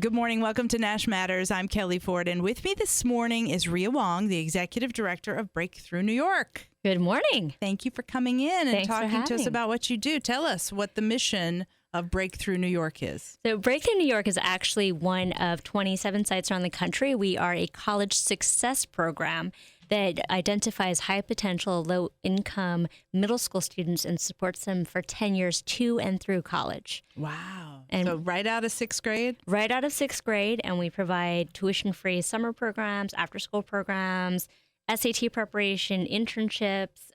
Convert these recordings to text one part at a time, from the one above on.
Good morning. Welcome to NASH Matters. I'm Kelly Ford, and with me this morning is Rhea Wong, the Executive Director of Breakthrough New York. Good morning. Thank you for coming in and Thanks talking to us about what you do. Tell us what the mission of Breakthrough New York is. So Breakthrough New York is actually one of 27 sites around the country. We are a college success program that identifies high potential, low income middle school students and supports them for 10 years to and through college. Wow. And so right out of sixth grade? Right out of sixth grade. And we provide tuition-free summer programs, after-school programs, SAT preparation, internships,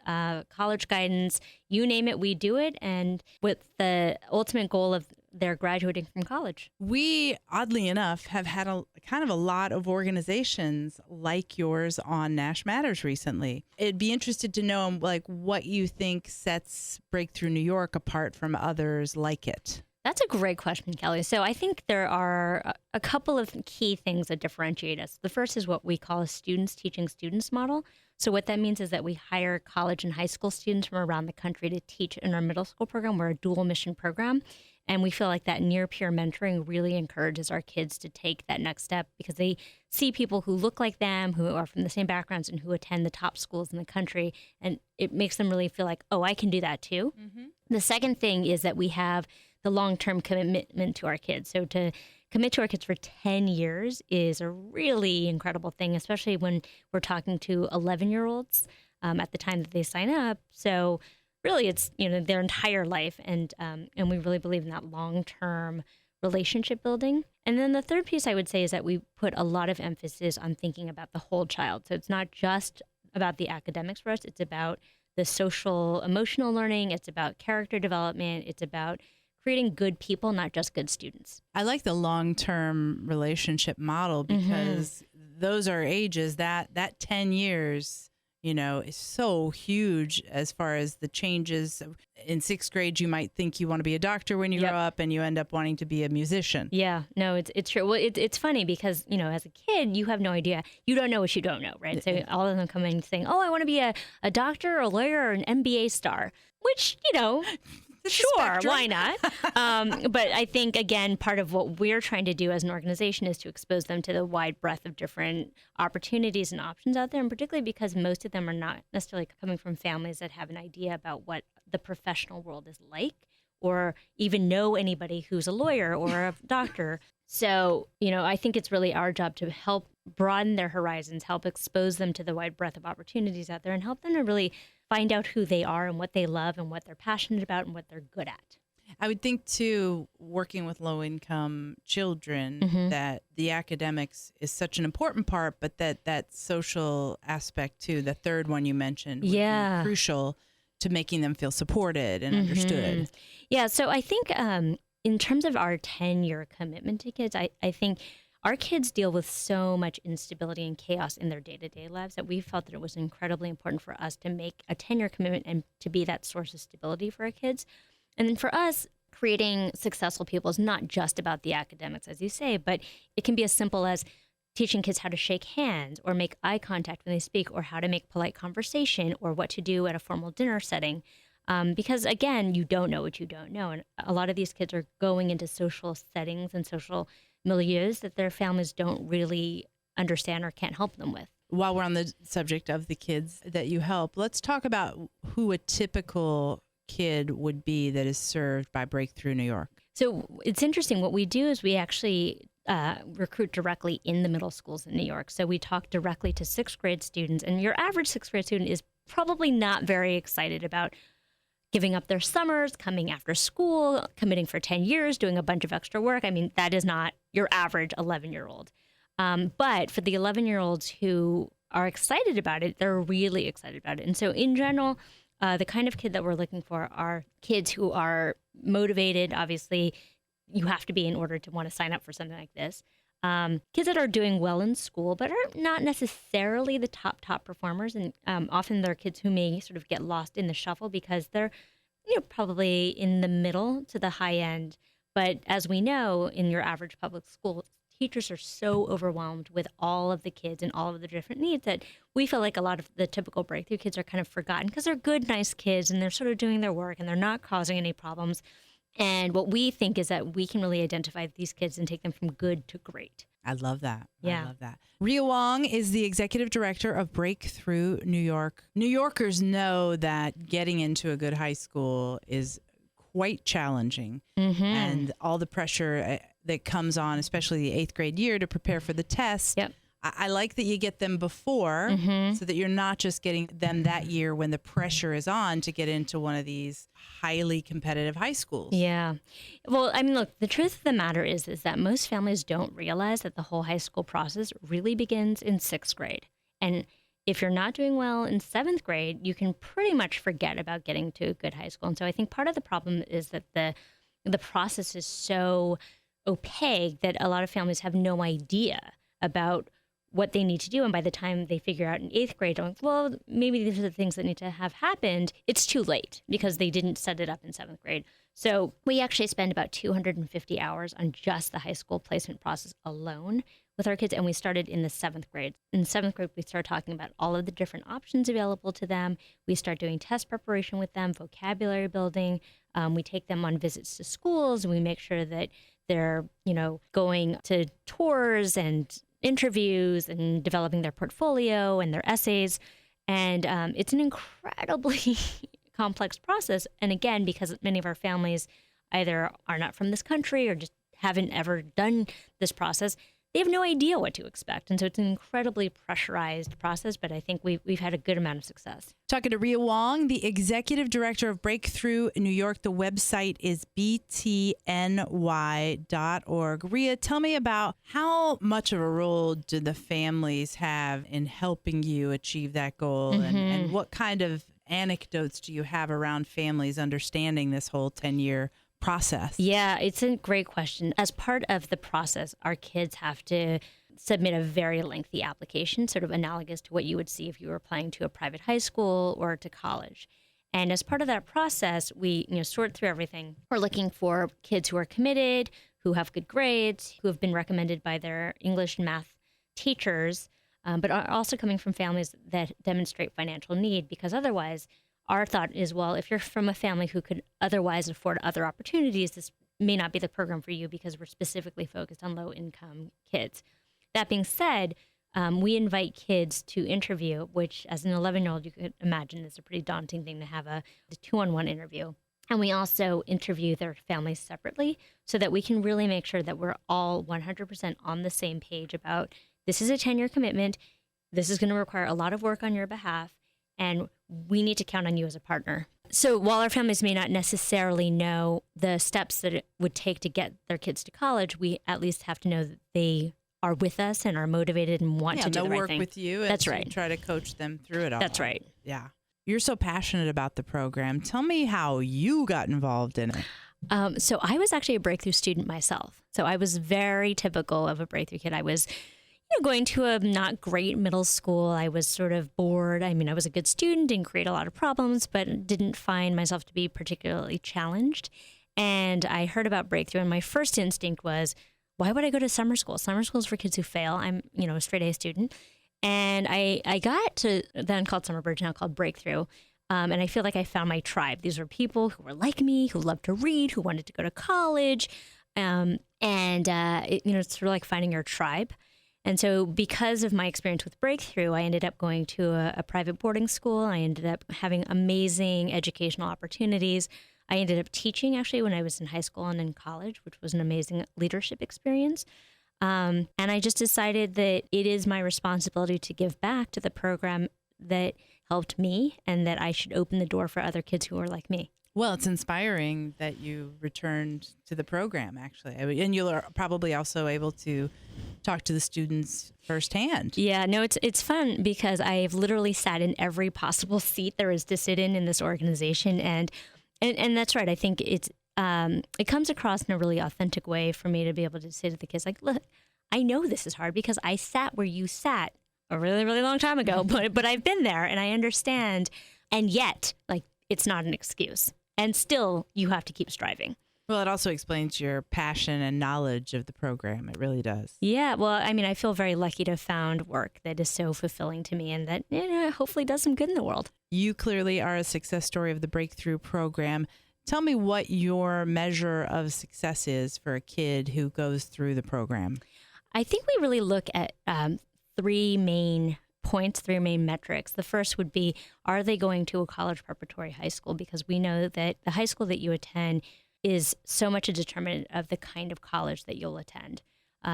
college guidance, you name it, we do it. And with the ultimate goal of their graduating from college. We, oddly enough, have had a lot of organizations like yours on NASH Matters recently. It'd be interested to know what you think sets Breakthrough New York apart from others like it. That's a great question, Kelly. So I think there are a couple of key things that differentiate us. The first is what we call a students teaching students model. So what that means is that we hire college and high school students from around the country to teach in our middle school program. We're a dual mission program. And we feel like that near-peer mentoring really encourages our kids to take that next step because they see people who look like them, who are from the same backgrounds and who attend the top schools in the country. And it makes them really feel like, oh, I can do that too. Mm-hmm. The second thing is that we have the long-term commitment to our kids. So to commit to our kids for 10 years is a really incredible thing, especially when we're talking to 11-year-olds at the time that they sign up. So really, it's their entire life, and we really believe in that long-term relationship building. And then the third piece I would say is that we put a lot of emphasis on thinking about the whole child. So it's not just about the academics for us; it's about the social, emotional learning. It's about character development. It's about creating good people, not just good students. I like the long-term relationship model because those are ages that 10 years. Is so huge as far as the changes. In sixth grade, you might think you want to be a doctor when you grow up, and you end up wanting to be a musician. Yeah, no, it's true. Well, it's funny because, as a kid, you have no idea. You don't know what you don't know, right? So all of them come in saying, oh, I want to be a doctor, a lawyer, or an MBA star, which, sure, why not? But I think, again, part of what we're trying to do as an organization is to expose them to the wide breadth of different opportunities and options out there, and particularly because most of them are not necessarily coming from families that have an idea about what the professional world is like or even know anybody who's a lawyer or a doctor. So, I think it's really our job to help broaden their horizons, help expose them to the wide breadth of opportunities out there, and help them to really find out who they are and what they love and what they're passionate about and what they're good at. I would think, too, working with low-income children, that the academics is such an important part, but that social aspect, too, the third one you mentioned, would be crucial to making them feel supported and understood. Yeah, so I think in terms of our 10-year commitment to kids, I think our kids deal with so much instability and chaos in their day-to-day lives that we felt that it was incredibly important for us to make a 10-year commitment and to be that source of stability for our kids. And then for us, creating successful people is not just about the academics, as you say, but it can be as simple as teaching kids how to shake hands or make eye contact when they speak or how to make polite conversation or what to do at a formal dinner setting. Because, again, you don't know what you don't know. And a lot of these kids are going into social settings and social milieus that their families don't really understand or can't help them with. While we're on the subject of the kids that you help, let's talk about who a typical kid would be that is served by Breakthrough New York. So it's interesting. What we do is we actually recruit directly in the middle schools in New York. So we talk directly to sixth grade students, and your average sixth grade student is probably not very excited about giving up their summers, coming after school, committing for 10 years, doing a bunch of extra work. I mean, that is not your average 11-year-old. But for the 11-year-olds who are excited about it, they're really excited about it. And so in general, the kind of kid that we're looking for are kids who are motivated. Obviously, you have to be in order to want to sign up for something like this. Kids that are doing well in school, but are not necessarily the top performers. And often they're kids who may sort of get lost in the shuffle because they're probably in the middle to the high end. But as we know, in your average public school, teachers are so overwhelmed with all of the kids and all of the different needs that we feel like a lot of the typical breakthrough kids are kind of forgotten because they're good, nice kids and they're sort of doing their work and they're not causing any problems. And what we think is that we can really identify these kids and take them from good to great. I love that. Yeah. I love that. Rhea Wong is the executive director of Breakthrough New York. New Yorkers know that getting into a good high school is quite challenging, and all the pressure that comes on, especially the 8th grade year, to prepare for the test. Yep. I like that you get them before so that you're not just getting them that year when the pressure is on to get into one of these highly competitive high schools. Yeah. Well, I mean, look, the truth of the matter is that most families don't realize that the whole high school process really begins in 6th grade. And if you're not doing well in 7th grade, you can pretty much forget about getting to a good high school. And so I think part of the problem is that the process is so opaque that a lot of families have no idea about what they need to do. And by the time they figure out in 8th grade, going, well, maybe these are the things that need to have happened, it's too late because they didn't set it up in 7th grade. So we actually spend about 250 hours on just the high school placement process alone with our kids. And we started in the 7th grade. In 7th grade, we start talking about all of the different options available to them. We start doing test preparation with them, vocabulary building. We take them on visits to schools, and we make sure that they're, going to tours and interviews and developing their portfolio and their essays. And it's an incredibly complex process. And again, because many of our families either are not from this country or just haven't ever done this process, they have no idea what to expect. And so it's an incredibly pressurized process, but I think we've had a good amount of success. Talking to Rhea Wong, the executive director of Breakthrough New York. The website is btny.org. Rhea, tell me about how much of a role do the families have in helping you achieve that goal, and what kind of anecdotes do you have around families understanding this whole 10-year process? Yeah, it's a great question. As part of the process, our kids have to submit a very lengthy application, sort of analogous to what you would see if you were applying to a private high school or to college. And as part of that process, we sort through everything. We're looking for kids who are committed, who have good grades, who have been recommended by their English and math teachers, but are also coming from families that demonstrate financial need, because otherwise our thought is, well, if you're from a family who could otherwise afford other opportunities, this may not be the program for you because we're specifically focused on low-income kids. That being said, we invite kids to interview, which as an 11-year-old, you could imagine is a pretty daunting thing to have a 2-on-1 interview. And we also interview their families separately so that we can really make sure that we're all 100% on the same page about this is a 10-year commitment. This is going to require a lot of work on your behalf, and we need to count on you as a partner. So while our families may not necessarily know the steps that it would take to get their kids to college, we at least have to know that they are with us and are motivated and want to do the right work thing. with you. That's and right. Try to coach them through it all. That's right. Yeah. You're so passionate about the program. Tell me how you got involved in it. So I was actually a Breakthrough student myself. So I was very typical of a Breakthrough kid. I was going to a not great middle school. I was sort of bored. I mean, I was a good student, didn't create a lot of problems, but didn't find myself to be particularly challenged. And I heard about Breakthrough, and my first instinct was, why would I go to summer school? Summer school is for kids who fail. I'm, a straight A student. And I got to then called Summer Bridge, now called Breakthrough. And I feel like I found my tribe. These were people who were like me, who loved to read, who wanted to go to college. It's sort of like finding your tribe. And so because of my experience with Breakthrough, I ended up going to a private boarding school. I ended up having amazing educational opportunities. I ended up teaching actually when I was in high school and in college, which was an amazing leadership experience. And I just decided that it is my responsibility to give back to the program that helped me, and that I should open the door for other kids who are like me. Well, it's inspiring that you returned to the program, actually. And you're probably also able to talk to the students firsthand. Yeah, no, it's fun because I've literally sat in every possible seat there is to sit in this organization. And that's right. I think it comes across in a really authentic way for me to be able to say to the kids, like, look, I know this is hard because I sat where you sat a really, really long time ago, but I've been there and I understand. And yet, like, it's not an excuse. And still, you have to keep striving. Well, it also explains your passion and knowledge of the program. It really does. Yeah. Well, I mean, I feel very lucky to have found work that is so fulfilling to me and that hopefully does some good in the world. You clearly are a success story of the Breakthrough program. Tell me what your measure of success is for a kid who goes through the program. I think we really look at three main points, three main metrics. The first would be, are they going to a college preparatory high school? Because we know that the high school that you attend is so much a determinant of the kind of college that you'll attend.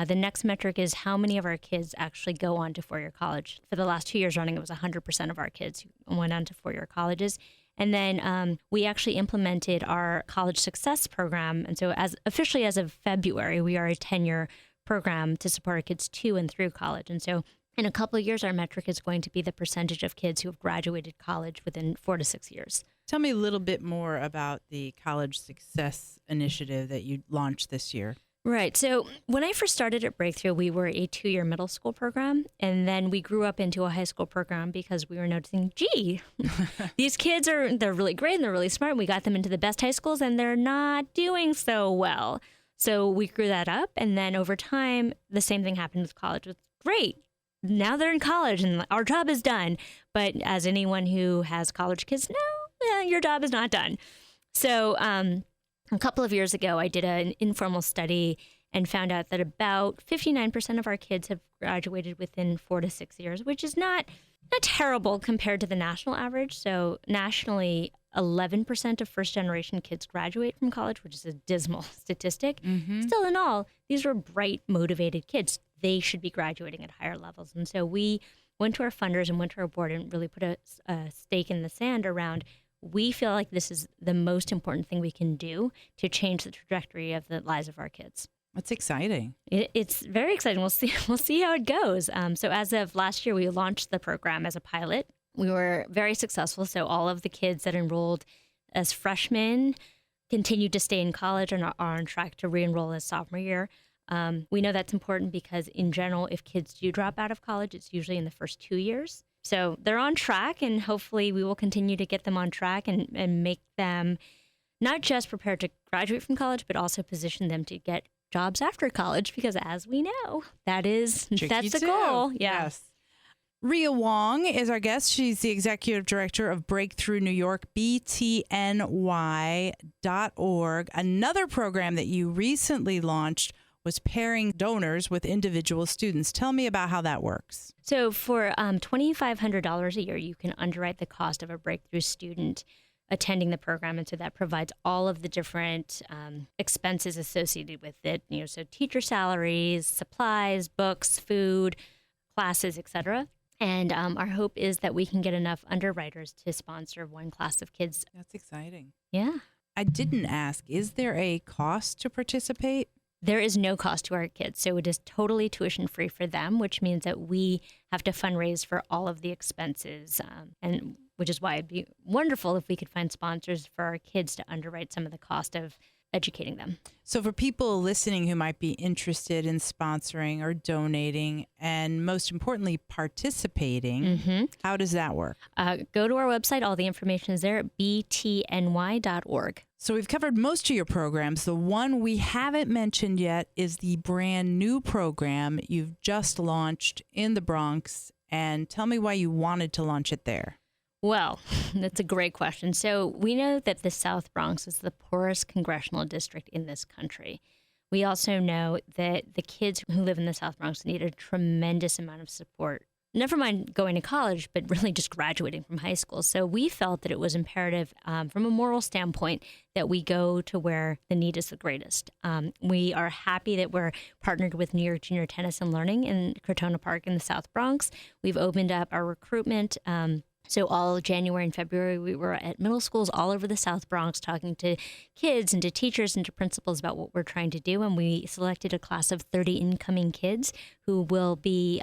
The next metric is how many of our kids actually go on to four-year college. For the last 2 years running, it was 100% of our kids who went on to four-year colleges. And then we actually implemented our college success program. And so officially as of February, we are a 10-year program to support our kids to and through college. And so in a couple of years, our metric is going to be the percentage of kids who have graduated college within 4 to 6 years. Tell me a little bit more about the College Success Initiative that you launched this year. Right. So when I first started at Breakthrough, we were a 2-year middle school program. And then we grew up into a high school program because we were noticing, gee, these kids they're really great and they're really smart. We got them into the best high schools and they're not doing so well. So we grew that up. And then over time, the same thing happened with college. It's great. Now they're in college and our job is done. But as anyone who has college kids know, your job is not done. So a couple of years ago, I did an informal study and found out that about 59% of our kids have graduated within 4 to 6 years, which is not terrible compared to the national average. So nationally, 11% of first-generation kids graduate from college, which is a dismal statistic. Mm-hmm. Still in all, these were bright, motivated kids. They should be graduating at higher levels. And so we went to our funders and went to our board and really put a stake in the sand around, we feel like this is the most important thing we can do to change the trajectory of the lives of our kids. That's exciting. It's very exciting. We'll see how it goes. So as of last year, we launched the program as a pilot. We were very successful. So all of the kids that enrolled as freshmen continued to stay in college and are on track to re-enroll as sophomore year. We know that's important because in general, if kids do drop out of college, it's usually in the first 2 years. So they're on track, and hopefully we will continue to get them on track and make them not just prepared to graduate from college, but also position them to get jobs after college, because as we know, that's the goal. Yeah. Yes. Rhea Wong is our guest. She's the executive director of Breakthrough New York, btny.org. Another program that you recently launched was pairing donors with individual students. Tell me about how that works. So for $2,500 a year, you can underwrite the cost of a Breakthrough student attending the program. And so that provides all of the different expenses associated with it. So teacher salaries, supplies, books, food, classes, etc. And our hope is that we can get enough underwriters to sponsor one class of kids. That's exciting. Yeah. I didn't ask, is there a cost to participate? There is no cost to our kids. So it is totally tuition free for them, which means that we have to fundraise for all of the expenses, and which is why it'd be wonderful if we could find sponsors for our kids to underwrite some of the cost of educating them. So for people listening who might be interested in sponsoring or donating, and most importantly, participating, how does that work? Go to our website. All the information is there at btny.org. So we've covered most of your programs. The one we haven't mentioned yet is the brand new program you've just launched in the Bronx. And tell me why you wanted to launch it there. Well, that's a great question. So we know that the South Bronx is the poorest congressional district in this country. We also know that the kids who live in the South Bronx need a tremendous amount of support. Never mind going to college, but really just graduating from high school. So we felt that it was imperative from a moral standpoint that we go to where the need is the greatest. We are happy that we're partnered with New York Junior Tennis and Learning in Crotona Park in the South Bronx. We've opened up our recruitment. So all January and February, we were at middle schools all over the South Bronx talking to kids and to teachers and to principals about what we're trying to do. And we selected a class of 30 incoming kids who will be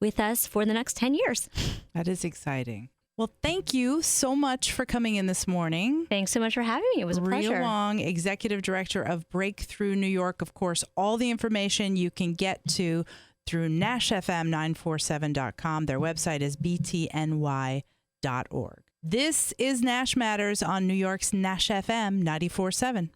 with us for the next 10 years. That is exciting. Well, thank you so much for coming in this morning. Thanks so much for having me. It was a pleasure. Rhea Wong, Executive Director of Breakthrough New York. Of course, all the information you can get to through NASHFM947.com. Their website is btny.org. This is NASH Matters on New York's NASH FM 94.7.